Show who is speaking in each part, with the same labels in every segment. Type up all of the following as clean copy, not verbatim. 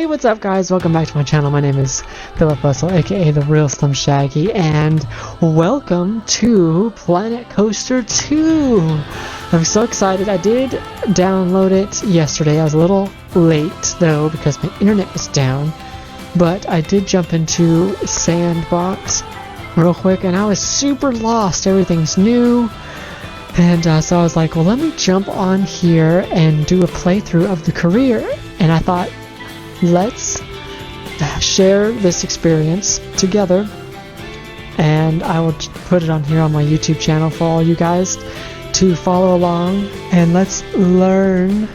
Speaker 1: Hey, what's up guys? Welcome back to my channel. My name is Philip Russell, aka The Real Slim Shaggy, and welcome to Planet Coaster 2! I'm so excited. I did download it yesterday. I was a little late though because my internet was down, but I did jump into Sandbox real quick and I was super lost. Everything's new. And so I was like, well, let me jump on here and do a playthrough of the career. And I thought, let's share this experience together. And I will put it on here on my YouTube channel for all you guys to follow along. And let's learn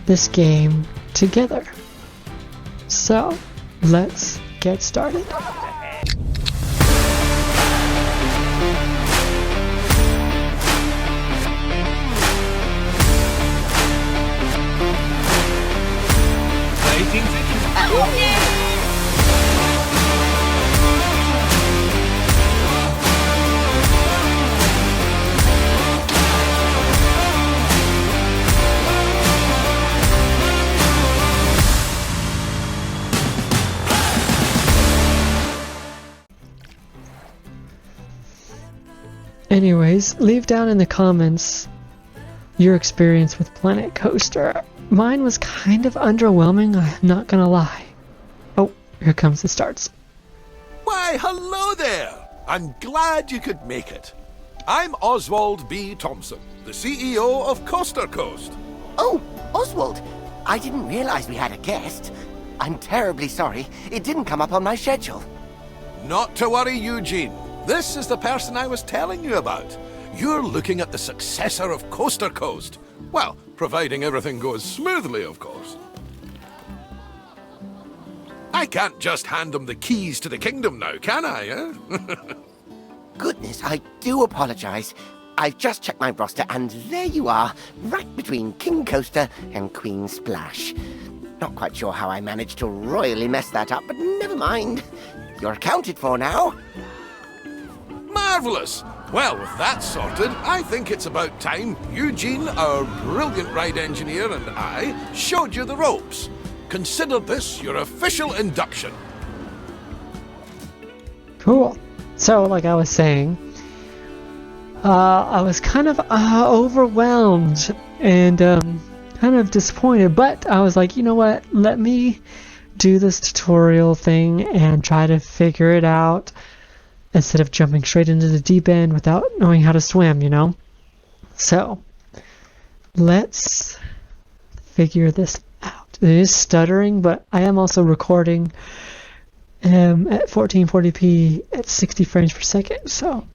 Speaker 1: this game together. So, let's get started. Anyways, leave down in the comments your experience with Planet Coaster. Mine was kind of underwhelming, I'm not gonna lie. Oh, here comes the starts.
Speaker 2: Why, hello there! I'm glad you could make it. I'm Oswald B. Thompson, the CEO of Coaster Coast.
Speaker 3: Oh, Oswald, I didn't realize we had a guest. I'm terribly sorry, it didn't come up on my schedule.
Speaker 2: Not to worry, Eugene. This is the person I was telling you about. You're looking at the successor of Coaster Coast. Well, providing everything goes smoothly, of course. I can't just hand them the keys to the kingdom now, can I, eh?
Speaker 3: Goodness, I do apologize. I've just checked my roster and there you are, right between King Coaster and Queen Splash. Not quite sure how I managed to royally mess that up, but never mind. You're accounted for now.
Speaker 2: Marvellous! Well, with that sorted, I think it's about time Eugene, our brilliant ride engineer, and I showed you the ropes. Consider this your official induction.
Speaker 1: Cool. So, like I was saying, I was kind of overwhelmed and kind of disappointed, but I was like, you know what, let me do this tutorial thing and try to figure it out instead of jumping straight into the deep end without knowing how to swim, you know? So, let's figure this out. It is stuttering, but I am also recording at 1440p at 60 frames per second, so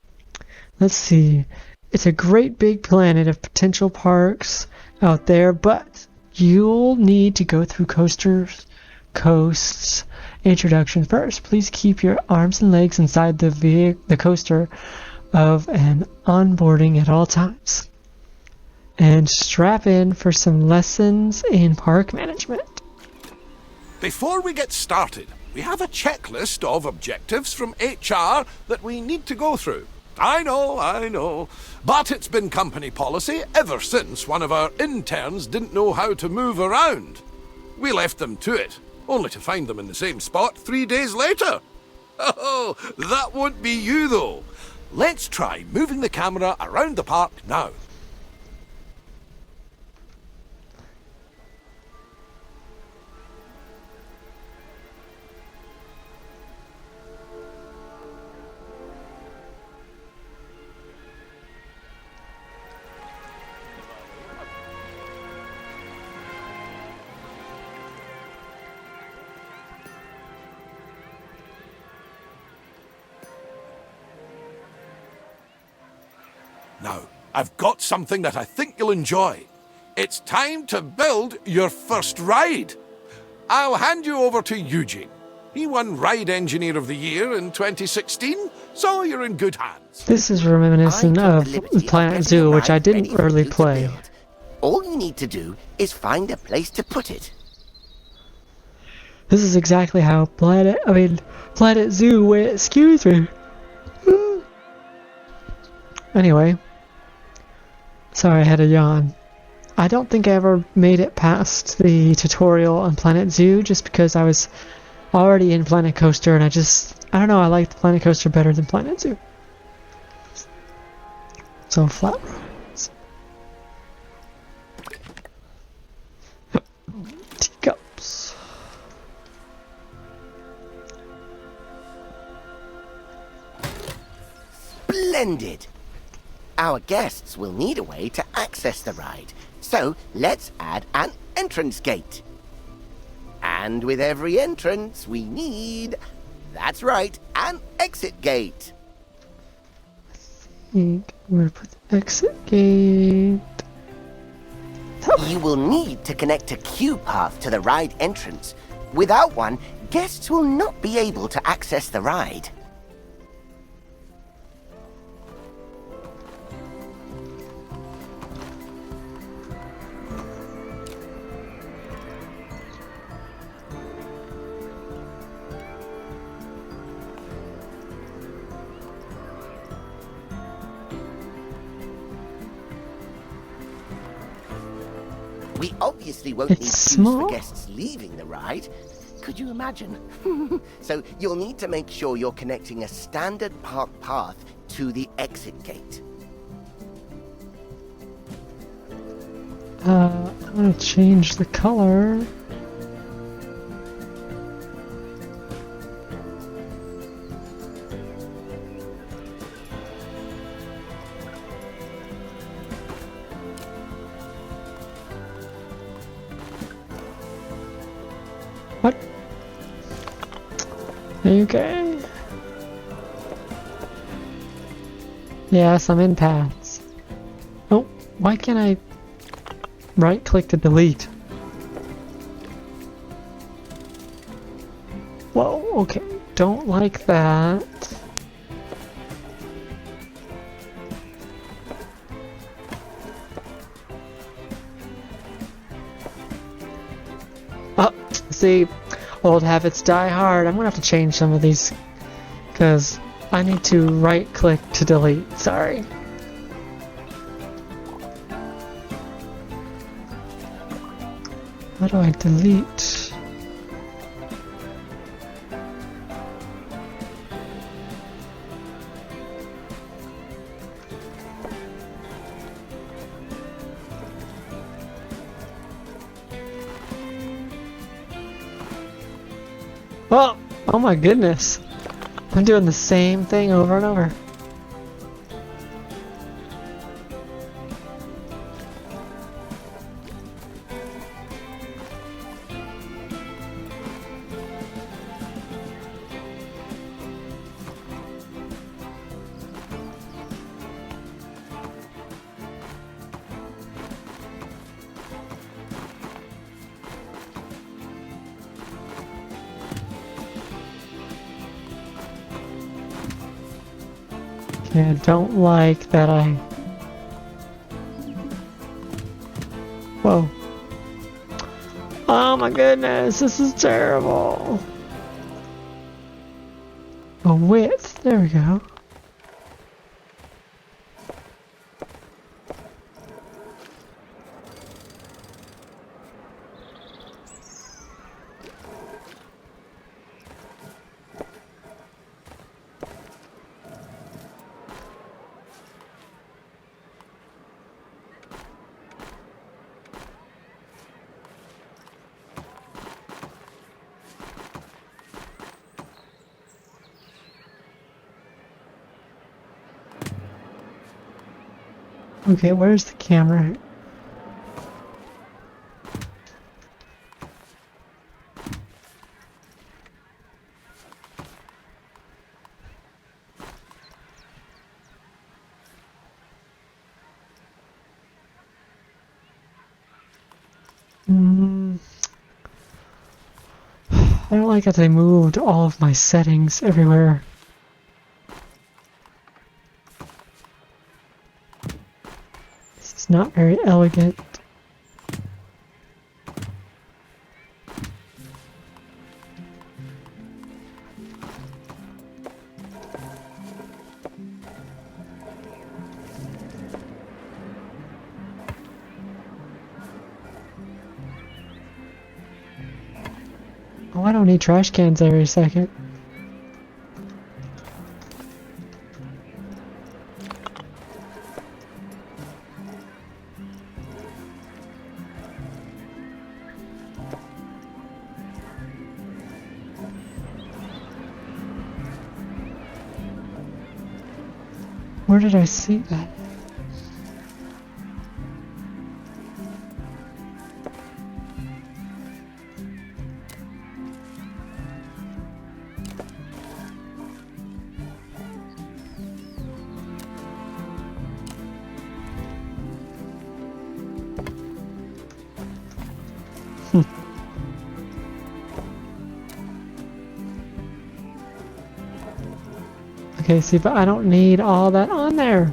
Speaker 1: let's see. It's a great big planet of potential parks out there, but you'll need to go through Coast's introduction first. Please keep your arms and legs inside the coaster of an onboarding at all times. And strap in for some lessons in park management.
Speaker 2: Before we get started, we have a checklist of objectives from HR that we need to go through. I know, but it's been company policy ever since one of our interns didn't know how to move around. We left them to it, only to find them in the same spot 3 days later. Oh, that won't be you though. Let's try moving the camera around the park now. Now, I've got something that I think you'll enjoy. It's time to build your first ride. I'll hand you over to Eugene. He won Ride Engineer of the Year in 2016, so you're in good hands.
Speaker 1: This is reminiscent of Planet Zoo, which I didn't really play.
Speaker 3: All you need to do is find a place to put it.
Speaker 1: This is exactly how Planet Zoo went, excuse me. Anyway, sorry I had a yawn. I don't think I ever made it past the tutorial on Planet Zoo just because I was already in Planet Coaster and I don't know, I liked Planet Coaster better than Planet Zoo. So flat roads. Teacups.
Speaker 3: Splendid! Our guests will need a way to access the ride, so let's add an entrance gate. And with every entrance, we need, that's right, an exit gate.
Speaker 1: I think I'm gonna put the exit gate.
Speaker 3: You will need to connect a queue path to the ride entrance. Without one, guests will not be able to access the ride. We obviously won't need queues for guests leaving the ride. Could you imagine? So you'll need to make sure you're connecting a standard park path to the exit gate.
Speaker 1: I'm gonna change the color. What? Okay. Yes, I'm in paths. Oh, why can't I right click to delete? Whoa, okay. Don't like that. See, old habits die hard. I'm gonna have to change some of these because I need to right click to delete. Sorry. How do I delete? Oh my goodness. I'm doing the same thing over and over. Yeah, I don't like that Whoa. Oh my goodness, this is terrible. A width, there we go. Okay, where's the camera? I don't like that they moved all of my settings everywhere. It's not very elegant. I don't need trash cans every second. Where did I see that? Okay, see, but I don't need all that on there.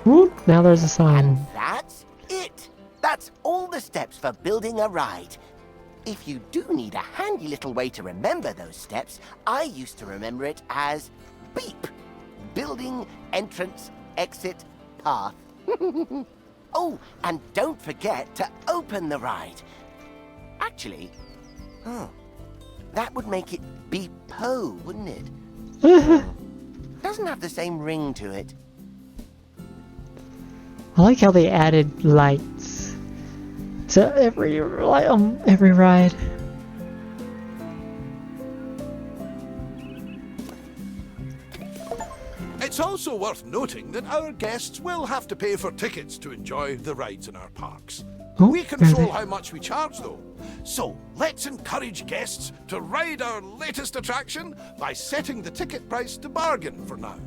Speaker 1: Whoop, now there's a sign.
Speaker 3: And that's it. That's all the steps for building a ride. If you do need a handy little way to remember those steps, I used to remember it as BEEP. Building, entrance, exit, path. Oh, and don't forget to open the ride. Actually, that would make it BEEPO, wouldn't it? Doesn't have the same ring to it.
Speaker 1: I like how they added lights to every ride.
Speaker 2: It's also worth noting that our guests will have to pay for tickets to enjoy the rides in our parks.
Speaker 1: Oh,
Speaker 2: We control
Speaker 1: really?
Speaker 2: how much we charge, though. So let's encourage guests to ride our latest attraction by setting the ticket price to bargain for now.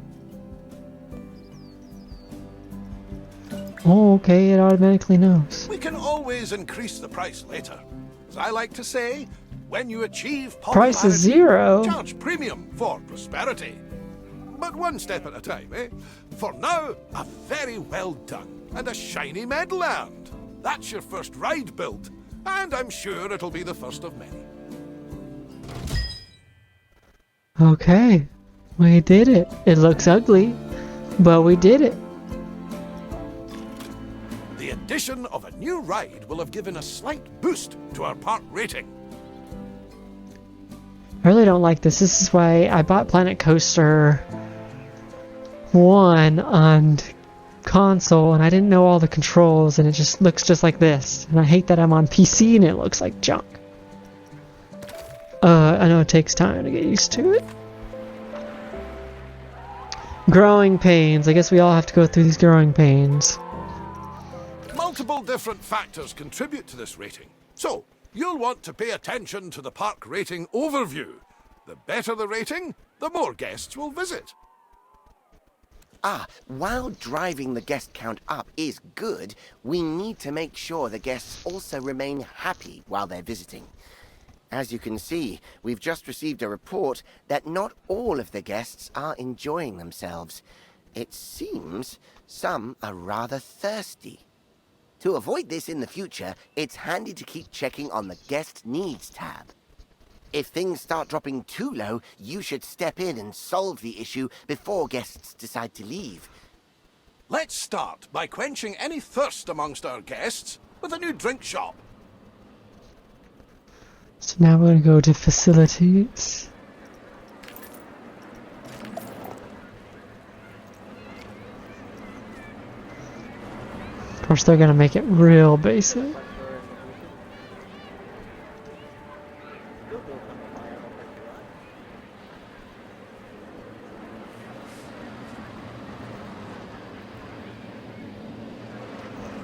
Speaker 1: Oh, okay, it automatically knows.
Speaker 2: We can always increase the price later. As I like to say, when you achieve
Speaker 1: Price is
Speaker 2: popularity,
Speaker 1: 0.
Speaker 2: charge premium for prosperity. But one step at a time, eh? For now, a very well done and a shiny medal earned. That's your first ride built, and I'm sure it'll be the first of many.
Speaker 1: Okay, we did it. It looks ugly, but we did it.
Speaker 2: The addition of a new ride will have given a slight boost to our park rating.
Speaker 1: I really don't like this. This is why I bought Planet Coaster 1 on console, and I didn't know all the controls, and it just looks just like this. And I hate that I'm on PC and it looks like junk. I know it takes time to get used to it. Growing pains. I guess we all have to go through these growing pains.
Speaker 2: Multiple different factors contribute to this rating. So, you'll want to pay attention to the park rating overview. The better the rating, the more guests will visit.
Speaker 3: While driving the guest count up is good, we need to make sure the guests also remain happy while they're visiting. As you can see, we've just received a report that not all of the guests are enjoying themselves. It seems some are rather thirsty. To avoid this in the future, it's handy to keep checking on the Guest Needs tab. If things start dropping too low, you should step in and solve the issue before guests decide to leave.
Speaker 2: Let's start by quenching any thirst amongst our guests with a new drink shop.
Speaker 1: So now we're going to go to facilities. Of course, they're going to make it real basic.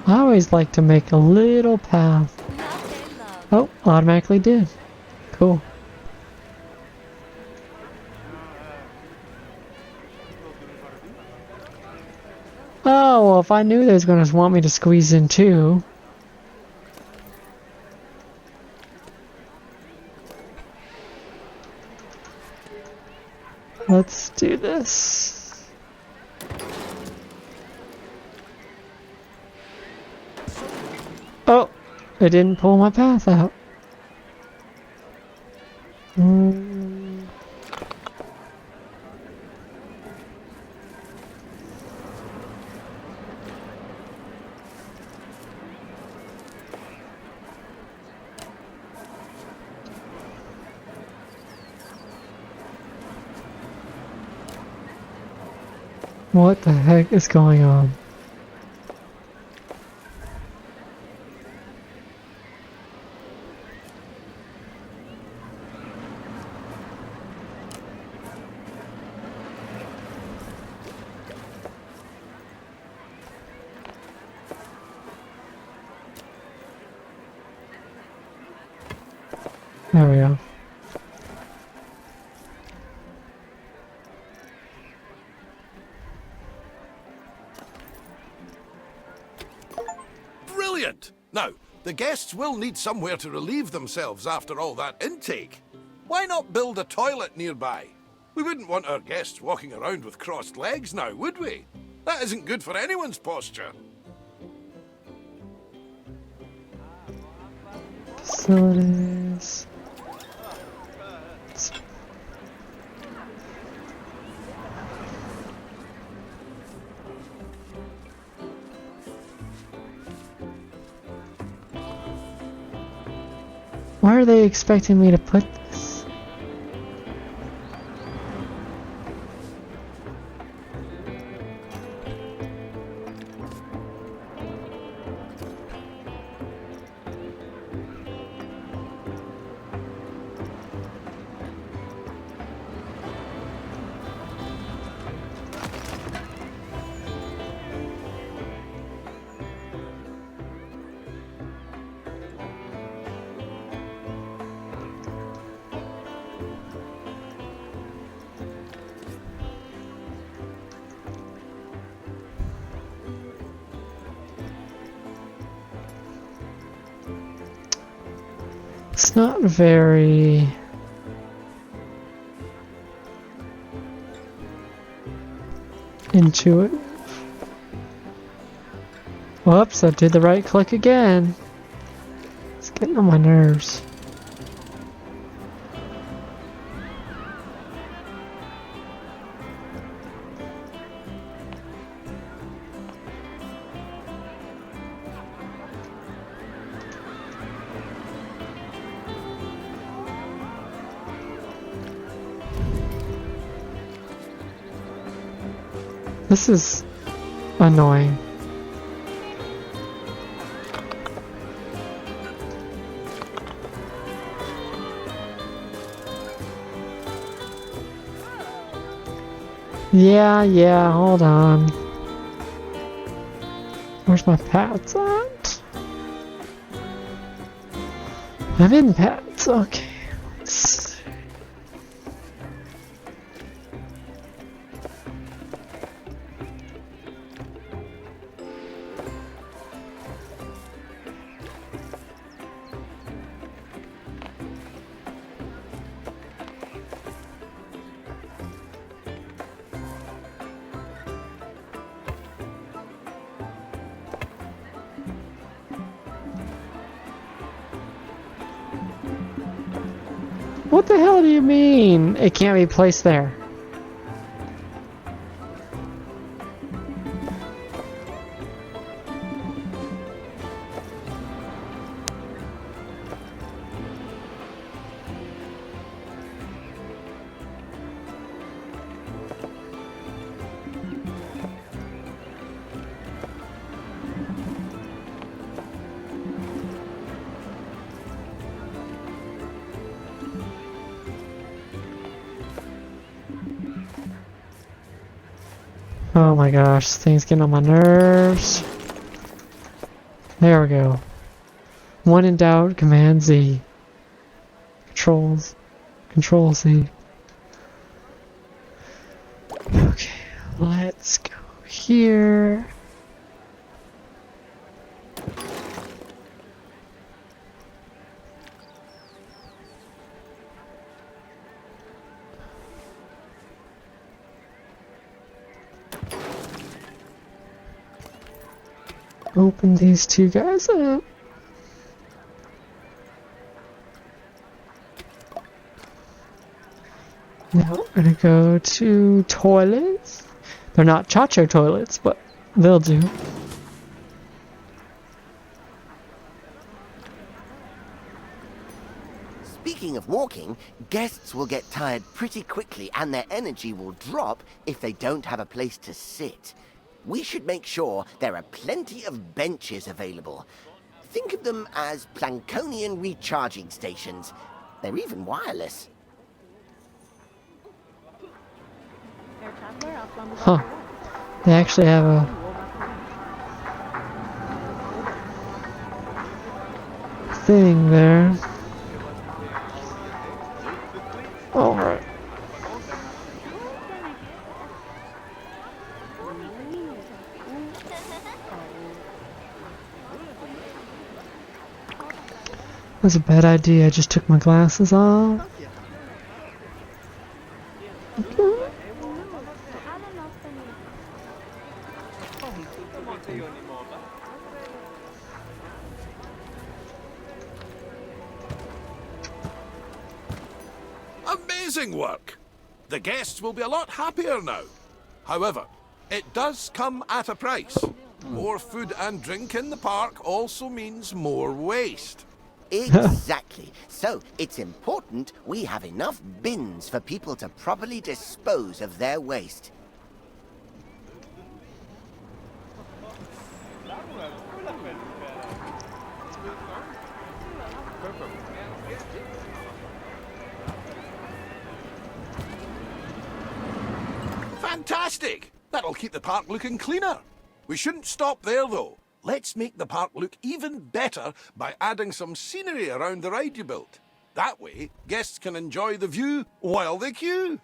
Speaker 1: I always like to make a little path. Oh, automatically did. Cool. Oh, Well, if I knew they was going to want me to squeeze in too. Let's do this. Oh, it didn't pull my path out. What the heck is going on? There we go.
Speaker 2: Brilliant! Now, the guests will need somewhere to relieve themselves after all that intake. Why not build a toilet nearby? We wouldn't want our guests walking around with crossed legs now, would we? That isn't good for anyone's posture.
Speaker 1: Facilities. Where are they expecting me to put this? It's not very intuitive. Whoops, I did the right click again. It's getting on my nerves. This is annoying. Yeah, hold on. Where's my pads at? I'm in pads, okay. Let's... What the hell do you mean it can't be placed there? Oh my gosh, this thing's getting on my nerves. There we go. When in doubt, Command Z. Control Z. Okay, let's go here. open these two guys up. Now we're gonna go to toilets. They're not Chacho toilets, but they'll do.
Speaker 3: Speaking of walking, guests will get tired pretty quickly and their energy will drop if they don't have a place to sit. We should make sure there are plenty of benches available. Think of them as Planconian recharging stations. They're even wireless.
Speaker 1: Huh. They actually have a thing there. Alright. That was a bad idea. I just took my glasses off.
Speaker 2: Amazing work! The guests will be a lot happier now. However, it does come at a price. More food and drink in the park also means more waste.
Speaker 3: Exactly. So it's important we have enough bins for people to properly dispose of their waste.
Speaker 2: Fantastic! That'll keep the park looking cleaner. We shouldn't stop there, though. Let's make the park look even better by adding some scenery around the ride you built. That way, guests can enjoy the view while they queue.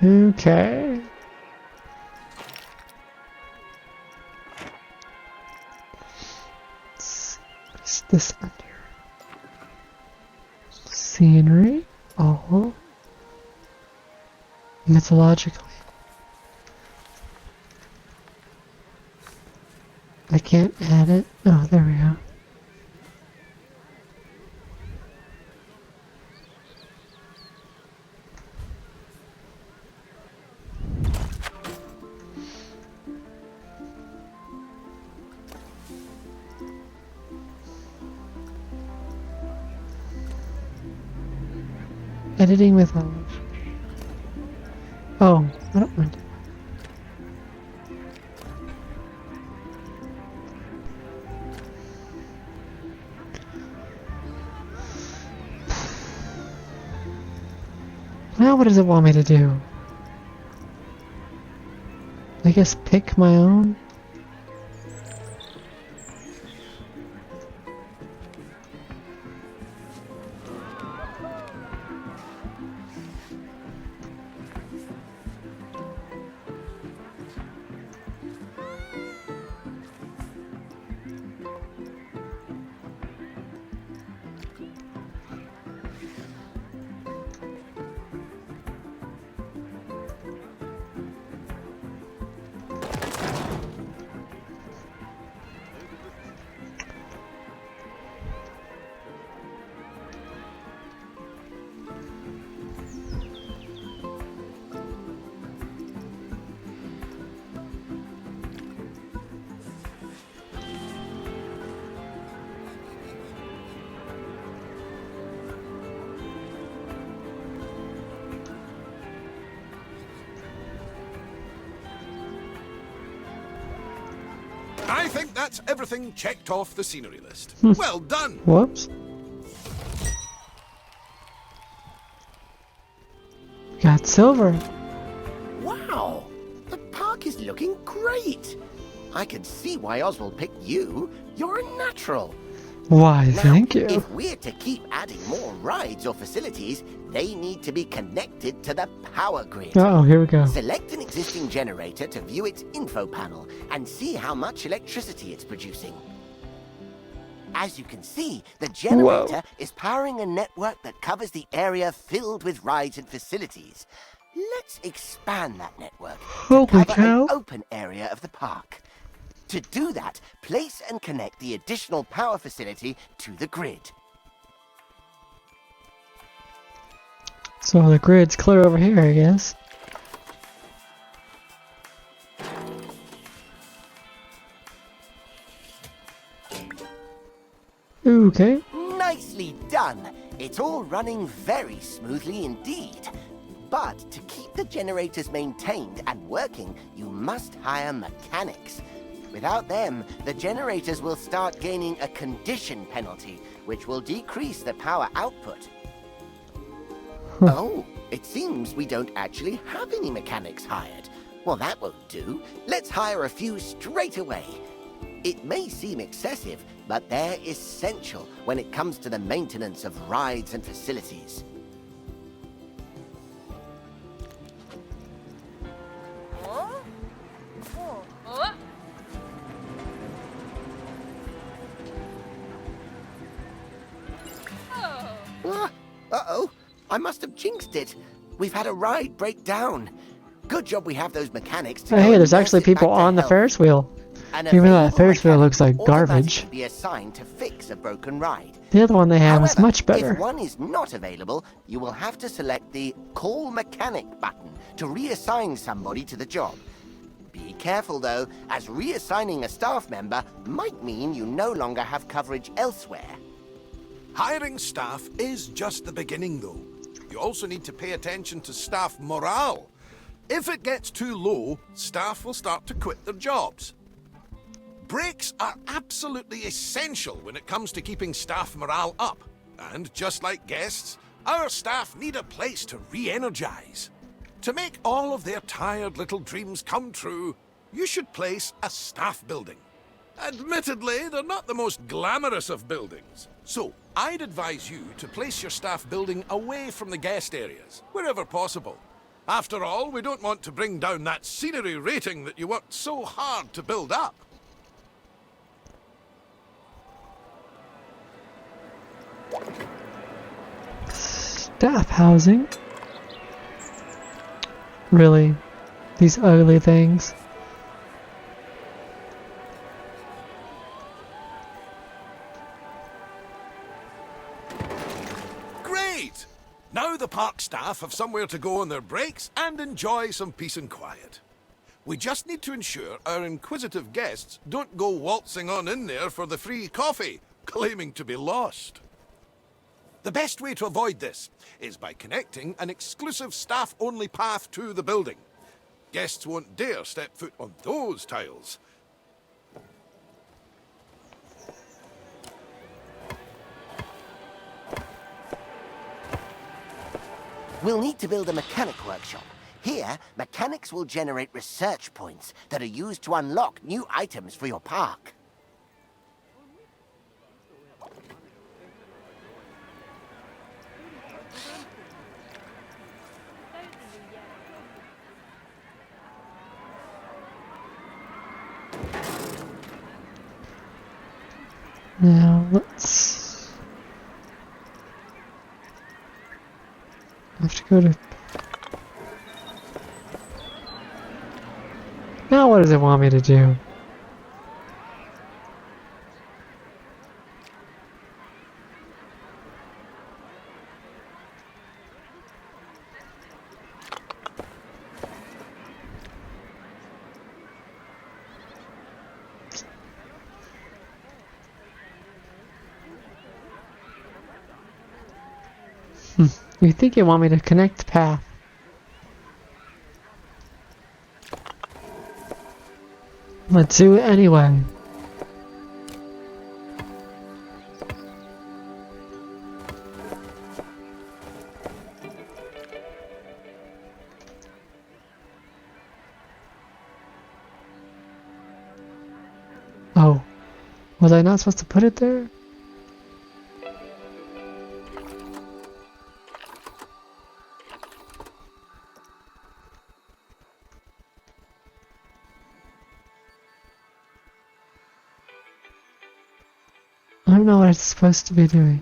Speaker 1: Okay. What's this under? Scenery? Oh. Mythologically. I can't add it. Oh, there we go. Editing with oh, I don't mind. Now what does it want me to do? I guess pick my own?
Speaker 2: I think that's everything checked off the scenery list. Well done!
Speaker 1: Whoops. Got silver.
Speaker 3: Wow! The park is looking great! I can see why Oswald picked you. You're a natural.
Speaker 1: Why,
Speaker 3: Now,
Speaker 1: thank you.
Speaker 3: if we're to keep adding more rides or facilities, they need to be connected to the power grid.
Speaker 1: Uh oh, here we go.
Speaker 3: Select an existing generator to view its info panel and see how much electricity it's producing. As you can see, the generator is powering a network that covers the area filled with rides and facilities. Let's expand that network
Speaker 1: Holy
Speaker 3: to cover
Speaker 1: cow.
Speaker 3: an open area of the park. To do that, place and connect the additional power facility to the grid.
Speaker 1: So the grid's clear over here, I guess. Okay.
Speaker 3: Nicely done. It's all running very smoothly indeed. But to keep the generators maintained and working, you must hire mechanics. Without them, the generators will start gaining a condition penalty, which will decrease the power output. Oh, it seems we don't actually have any mechanics hired. Well, that won't do. Let's hire a few straight away. It may seem excessive, but they're essential when it comes to the maintenance of rides and facilities. Uh-oh, I must have jinxed it. We've had a ride break down. Good job we have those mechanics to
Speaker 1: Hey, there's actually people on the Ferris wheel. Even though that Ferris wheel looks like garbage.
Speaker 3: Be assigned to fix a broken ride.
Speaker 1: The other one they have is
Speaker 3: However,
Speaker 1: much better.
Speaker 3: If one is not available, you will have to select the Call Mechanic button to reassign somebody to the job. Be careful though, as reassigning a staff member might mean you no longer have coverage elsewhere.
Speaker 2: Hiring staff is just the beginning, though. You also need to pay attention to staff morale. If it gets too low, staff will start to quit their jobs. Breaks are absolutely essential when it comes to keeping staff morale up. And just like guests, our staff need a place to re-energize. To make all of their tired little dreams come true, you should place a staff building. Admittedly, they're not the most glamorous of buildings. So, I'd advise you to place your staff building away from the guest areas, wherever possible. After all, we don't want to bring down that scenery rating that you worked so hard to build up.
Speaker 1: Staff housing? Really? These ugly things?
Speaker 2: Great! Now the park staff have somewhere to go on their breaks and enjoy some peace and quiet. We just need to ensure our inquisitive guests don't go waltzing on in there for the free coffee, claiming to be lost. The best way to avoid this is by connecting an exclusive staff-only path to the building. Guests won't dare step foot on those tiles.
Speaker 3: We'll need to build a mechanic workshop. Here, mechanics will generate research points that are used to unlock new items for your park.
Speaker 1: Now, let's... I have to go to... Now what does it want me to do? You think you want me to connect the path? Let's do it anyway. Oh, was I not supposed to put it there? I don't know what it's supposed to be doing.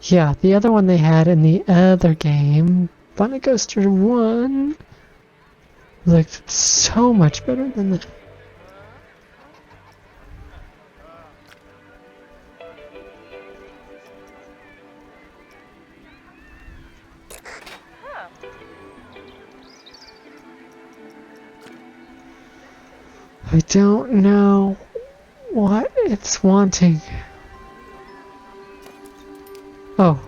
Speaker 1: Yeah, the other one they had in the other game, Planet Coaster 1, looked so much better than the... I don't know what it's wanting. Oh.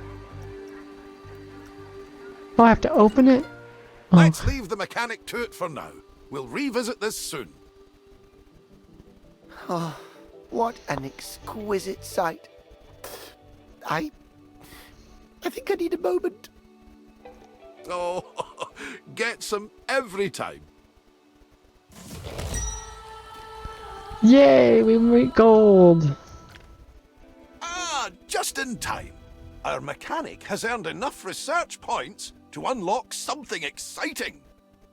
Speaker 1: Oh, I have to open it? Oh.
Speaker 2: Let's leave the mechanic to it for now. We'll revisit this soon.
Speaker 3: Oh, what an exquisite sight. I think I need a moment.
Speaker 2: Oh, get some every time.
Speaker 1: Yay, we make gold!
Speaker 2: Ah, just in time. Our mechanic has earned enough research points to unlock something exciting.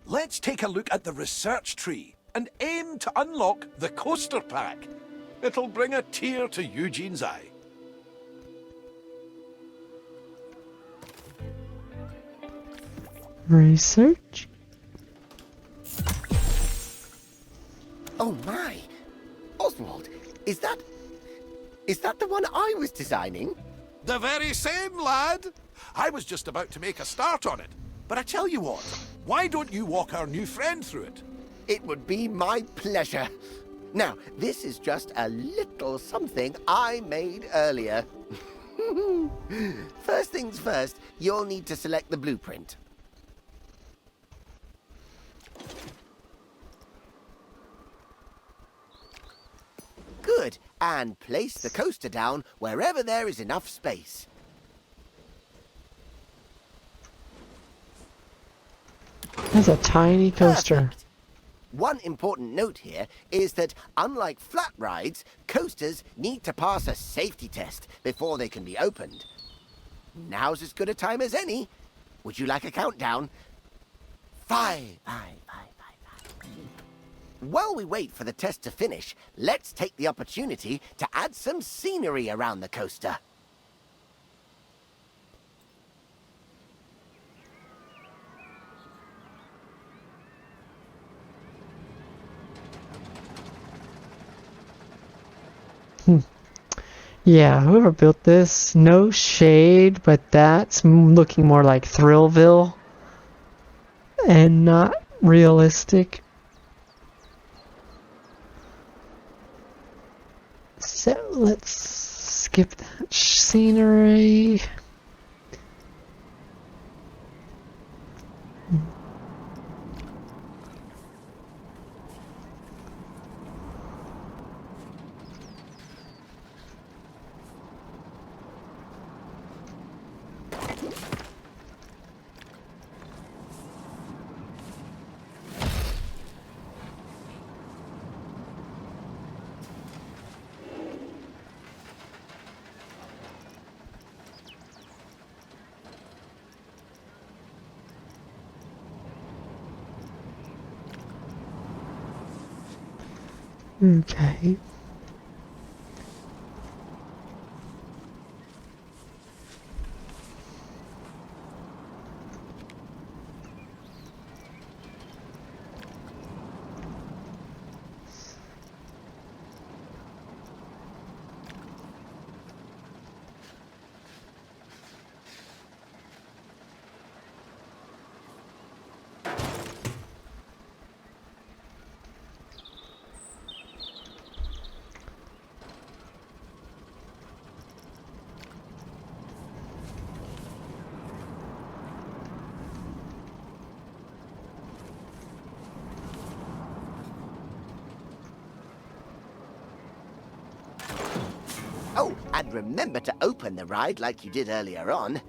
Speaker 2: Let's take a look at the research tree and aim to unlock the coaster pack. It'll bring a tear to Eugene's eye.
Speaker 1: Research?
Speaker 3: Oh my! Oswald, is that the one I was designing?
Speaker 2: The very same, lad. I was just about to make a start on it. But I tell you what, why don't you walk our new friend through it?
Speaker 3: It would be my pleasure. Now, this is just a little something I made earlier. First things first, you'll need to select the blueprint. Good, and place the coaster down wherever there is enough space.
Speaker 1: That's a tiny coaster.
Speaker 3: Perfect. One important note here is that, unlike flat rides, coasters need to pass a safety test before they can be opened. Now's as good a time as any. Would you like a countdown? 5. While we wait for the test to finish, let's take the opportunity to add some scenery around the coaster.
Speaker 1: Yeah, whoever built this, no shade, but that's looking more like Thrillville and not realistic. So let's skip that scenery. Okay.
Speaker 3: Oh, and remember to open the ride like you did earlier on.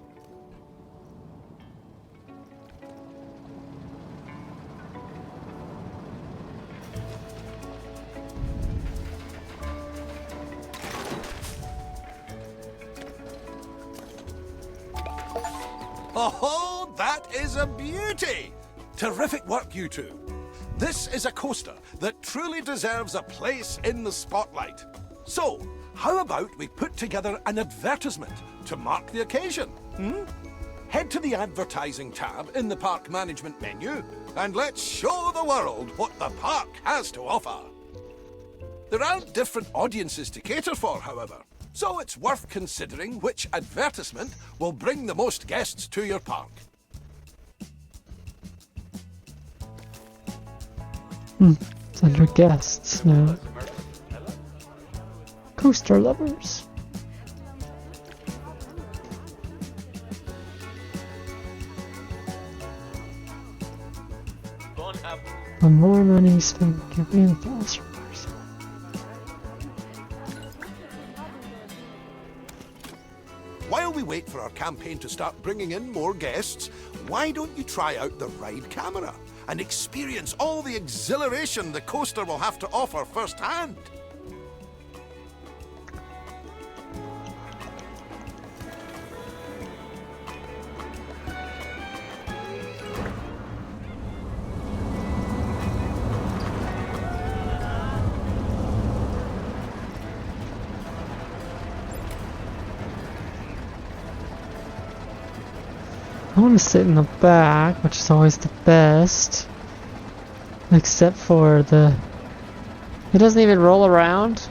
Speaker 2: Oh, that is a beauty! Terrific work, you two. This is a coaster that truly deserves a place in the spotlight. So, How about we put together an advertisement to mark the occasion? Head to the advertising tab in the park management menu and let's show the world what the park has to offer. There aren't different audiences to cater for, however, so it's worth considering which advertisement will bring the most guests to your park.
Speaker 1: It's under guests now. Coaster lovers. The more money spent, give me the faster person.
Speaker 2: While we wait for our campaign to start bringing in more guests, why don't you try out the ride camera and experience all the exhilaration the coaster will have to offer firsthand?
Speaker 1: I want to sit in the back, which is always the best. Except for the... It doesn't even roll around.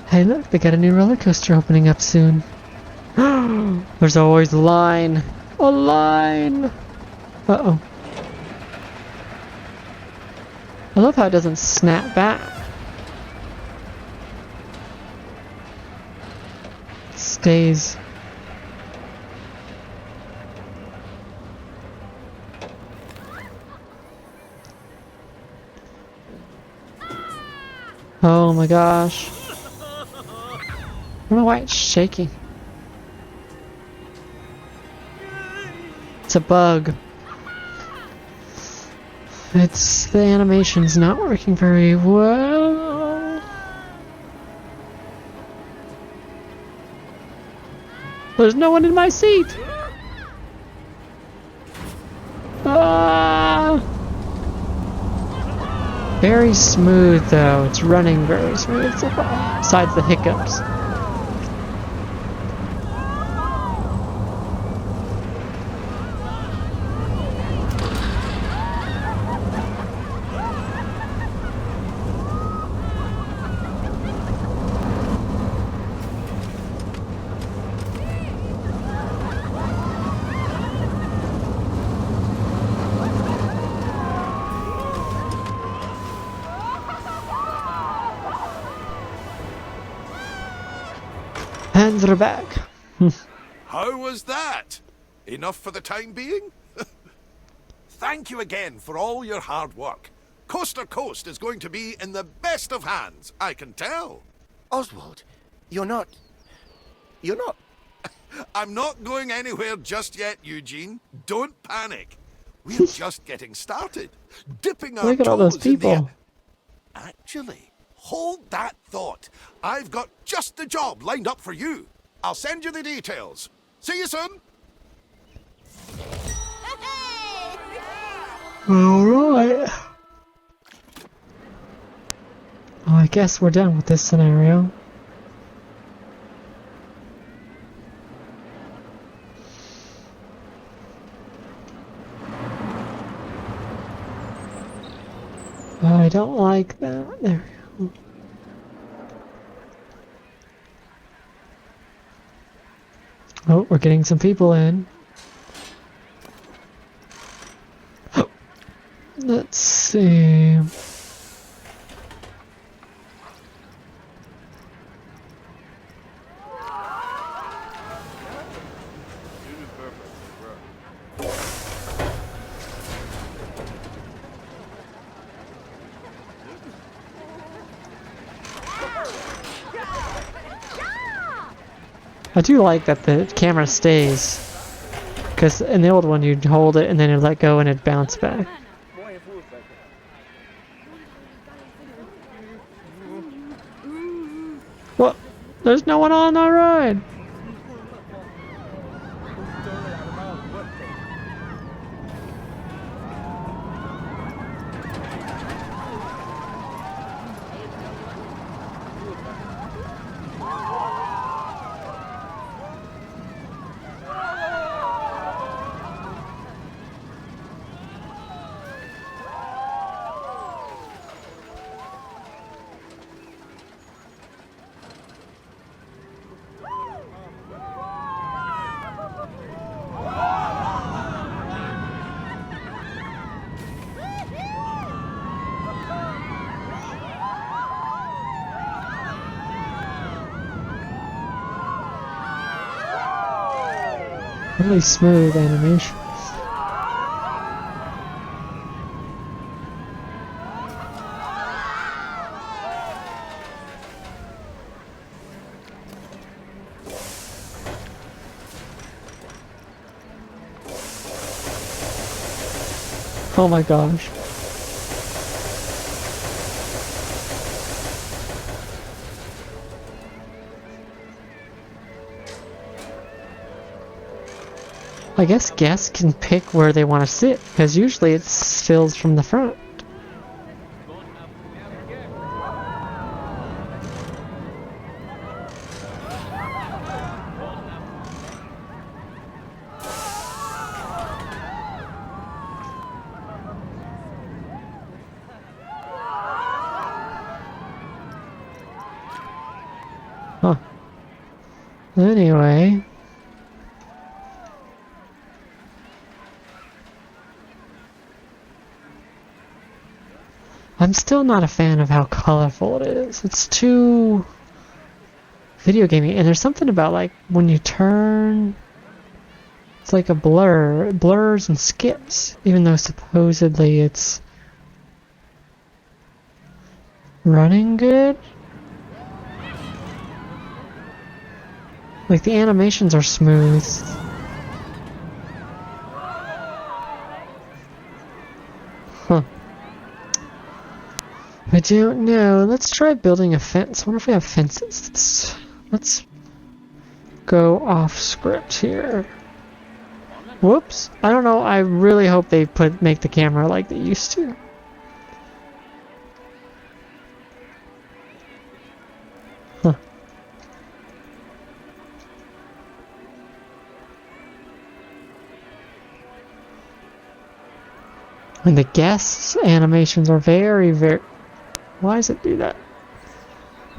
Speaker 1: Hey look, they got a new roller coaster opening up soon. There's always a line. A line! Uh-oh. I love how it doesn't snap back. Stays. Oh my gosh. I don't know why it's shaking. It's a bug. It's the animation's not working very well. There's no one in my seat. Ah! Very smooth though. It's running very smooth. Besides the hiccups. Hands are back.
Speaker 2: How was that? Enough for the time being? Thank you again for all your hard work. Coaster Coast is going to be in the best of hands, I can tell.
Speaker 3: Oswald, you're not...
Speaker 2: I'm not going anywhere just yet, Eugene. Don't panic. We're just getting started. Dipping our
Speaker 1: Look at all those
Speaker 2: toes in the
Speaker 1: people.
Speaker 2: Actually, hold that thought. I've got just the job lined up for you. I'll send you the details. See you soon.
Speaker 1: Alright. Well, I guess we're done with this scenario. I don't like that. There we go. Oh, we're getting some people in. Let's see. I do like that the camera stays, because in the old one you'd hold it and then it'd let go and it'd bounce back. What? There's no one on our ride! really smooth animation. Oh my gosh. I guess guests can pick where they want to sit, because usually it fills from the front. Huh. Anyway. I'm still not a fan of how colorful it is. It's too video gaming, and there's something about like when you turn, it's like a blur. It blurs and skips, even though supposedly it's running good. Like the animations are smooth. Huh. I don't know. Let's try building a fence. I wonder if we have fences. Let's go off script here. Whoops. I don't know. I really hope they make the camera like they used to. Huh. And the guests' animations are very, very... Why does it do that?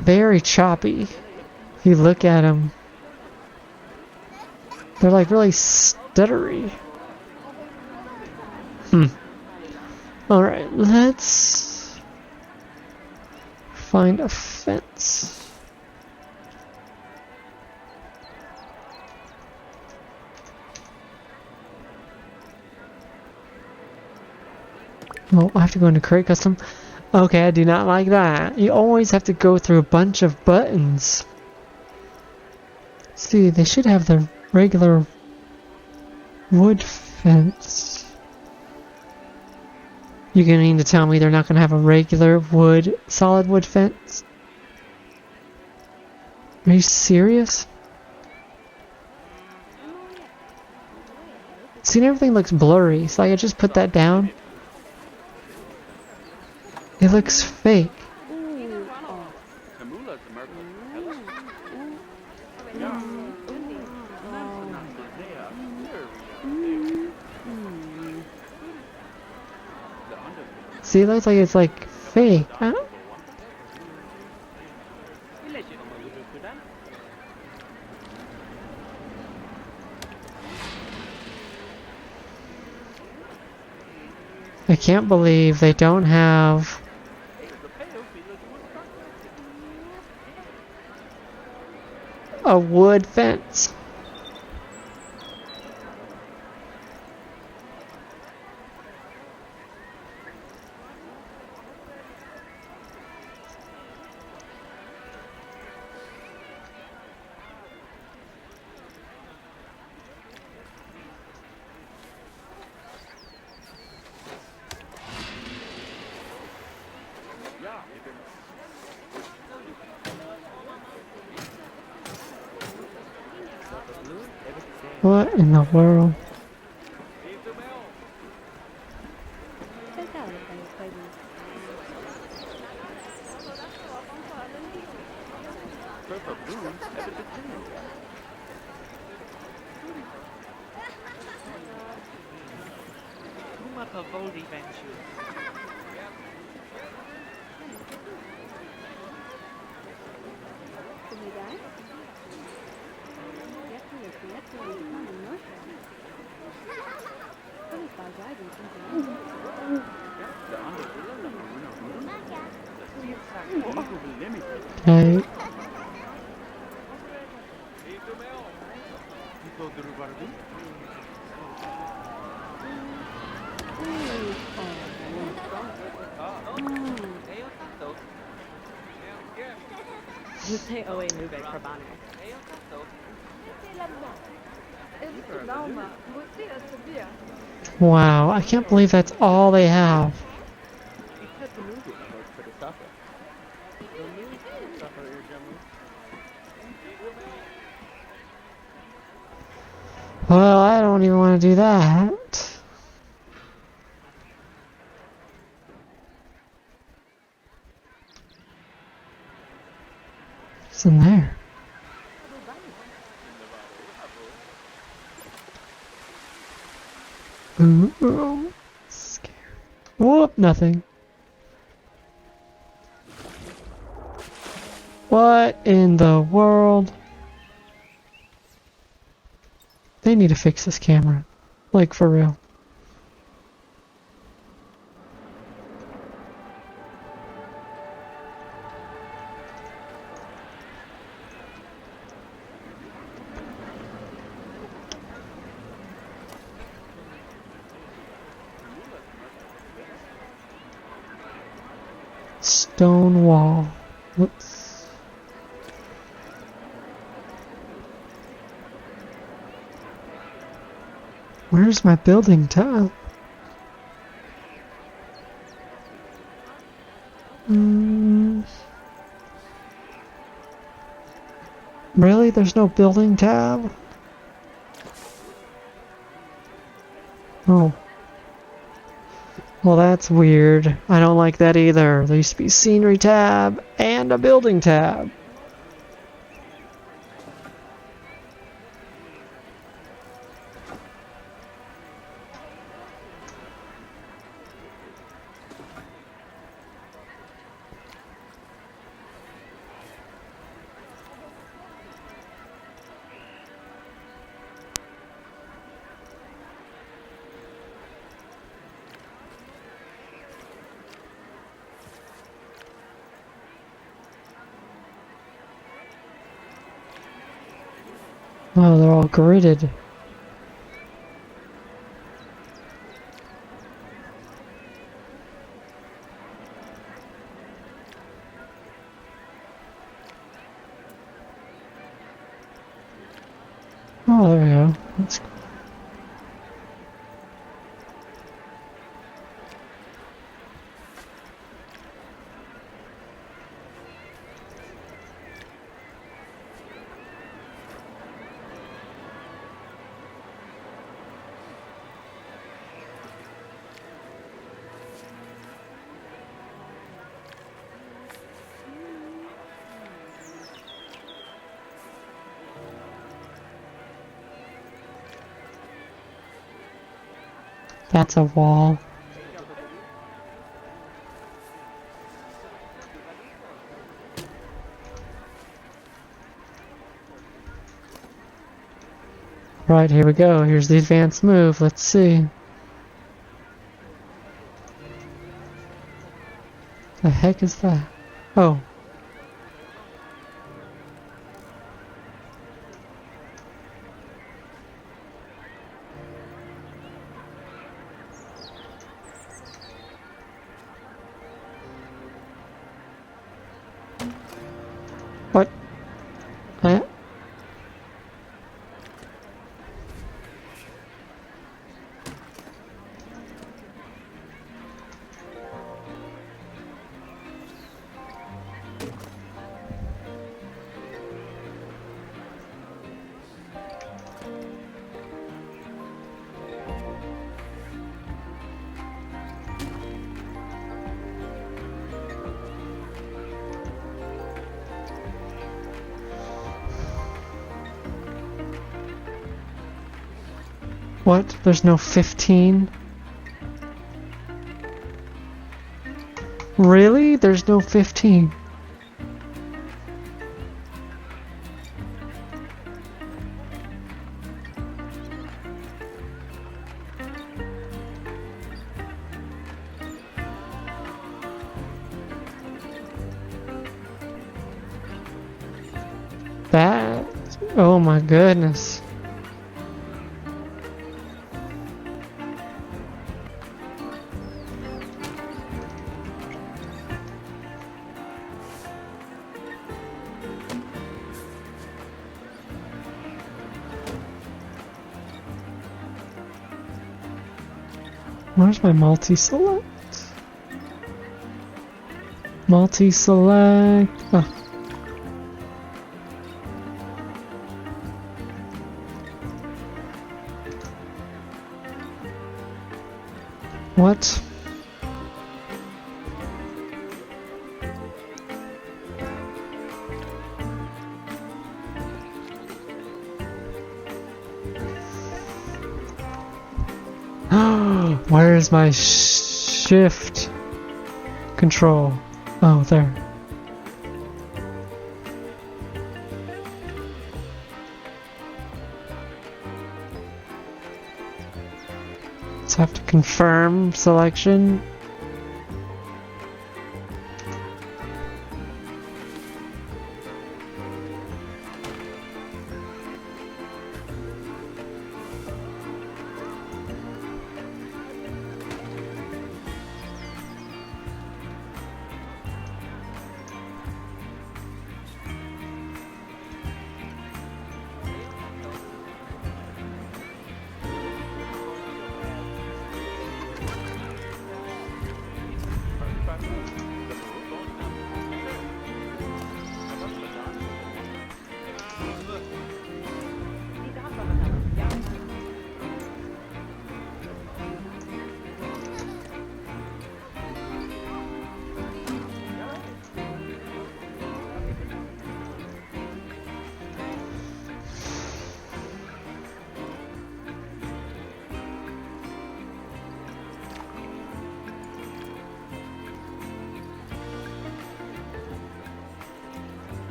Speaker 1: Very choppy. If you look at them, they're like really stuttery. Alright, let's find a fence. Oh, I have to go into create custom. Okay, I do not like that. You always have to go through a bunch of buttons. See, they should have the regular wood fence. You're gonna need to tell me they're not gonna have a regular wood, solid wood fence? Are you serious? See, everything looks blurry, so I could just put that down. It looks fake. See, it looks like it's like fake. Huh? I can't believe they don't have a wood fence. What in the world? Okay. Wow, I can't believe that's all they have. Well, I don't even want to do that. What's in there? Ooh, scary. Whoop, nothing. What in the world? They need to fix this camera. Like, for real. Stone wall. Whoops. Where's my building tab? Really? There's no building tab? Oh. Well, that's weird. I don't like that either. There used to be scenery tab and a building tab. Oh, they're all gridded. Oh, there we go. That's cool. That's a wall. Right, here we go. Here's the advanced move. Let's see. The heck is that? Oh. What? What? There's no 15? Really? There's no 15. That? Oh my goodness. Where's my multi-select? Multi-select. Oh. What? Where's my shift control? Oh, there. Let's have to confirm selection.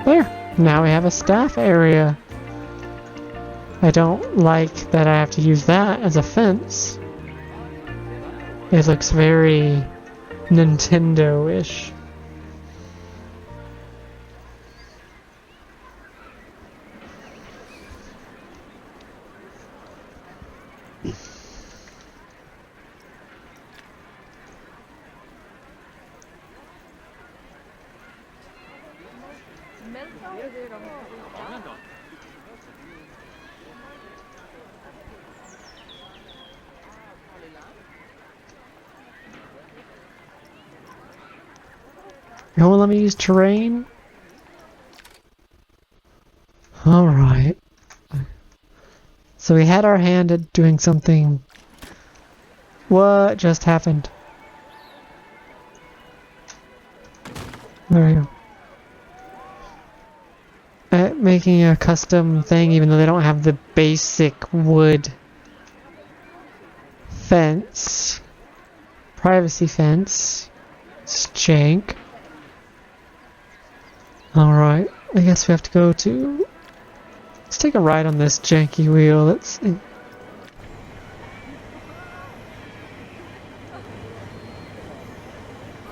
Speaker 1: There! Now we have a staff area. I don't like that I have to use that as a fence. It looks very Nintendo-ish. You won't let me use terrain? Alright. So we had our hand at doing something. What just happened? There you go. Making a custom thing even though they don't have the basic wood fence. Privacy fence. It's jank. Alright, I guess we have to go to... Let's take a ride on this janky wheel, let's see.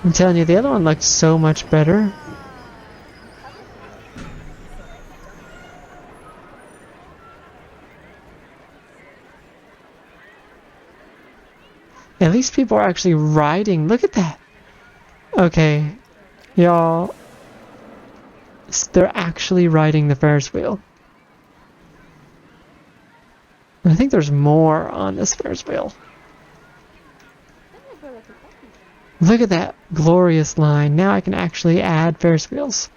Speaker 1: I'm telling you, the other one looked so much better. At least people are actually riding, look at that! Okay, y'all... They're actually riding the Ferris wheel. I think there's more on this Ferris wheel. Look at that glorious line. Now I can actually add Ferris wheels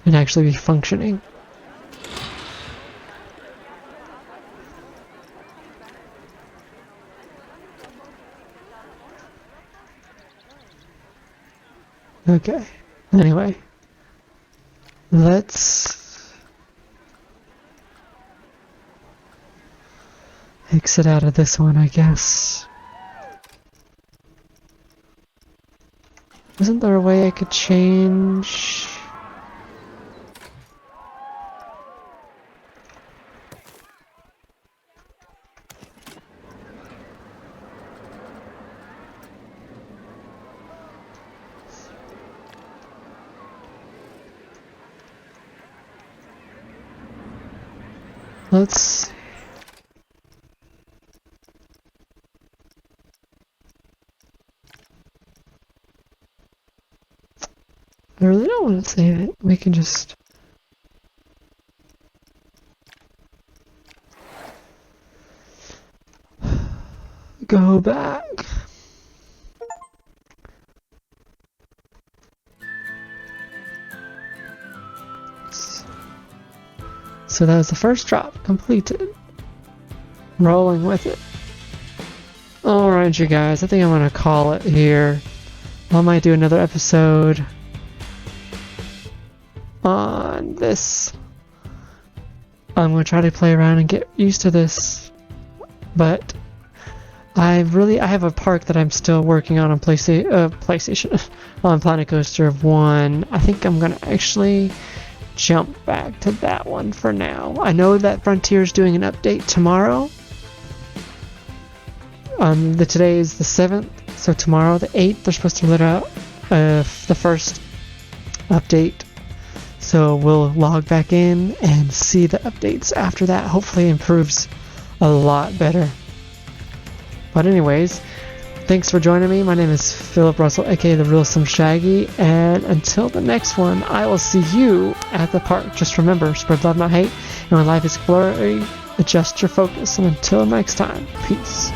Speaker 1: and actually be functioning. Okay. Anyway. Let's exit out of this one, I guess. Isn't there a way I could change? Let's see. I really don't want to save it. We can just... go back. So that was the first drop completed. Rolling with it. Alright, you guys, I think I'm gonna call it here. I might do another episode on this. I'm gonna try to play around and get used to this, but I have a park that I'm still working on PlayStation on Planet Coaster 1. I think I'm gonna actually jump back to that one for now. I know that Frontier's doing an update tomorrow. Today is the 7th, so tomorrow the 8th they're supposed to let out the first update. So we'll log back in and see the updates after that. Hopefully it improves a lot better. But anyways, thanks for joining me. My name is Philip Russell, aka The Real Slim Shaggy, and until the next one, I will see you at the park. Just remember, spread love, not hate, and when life is blurry, adjust your focus. And until next time, peace.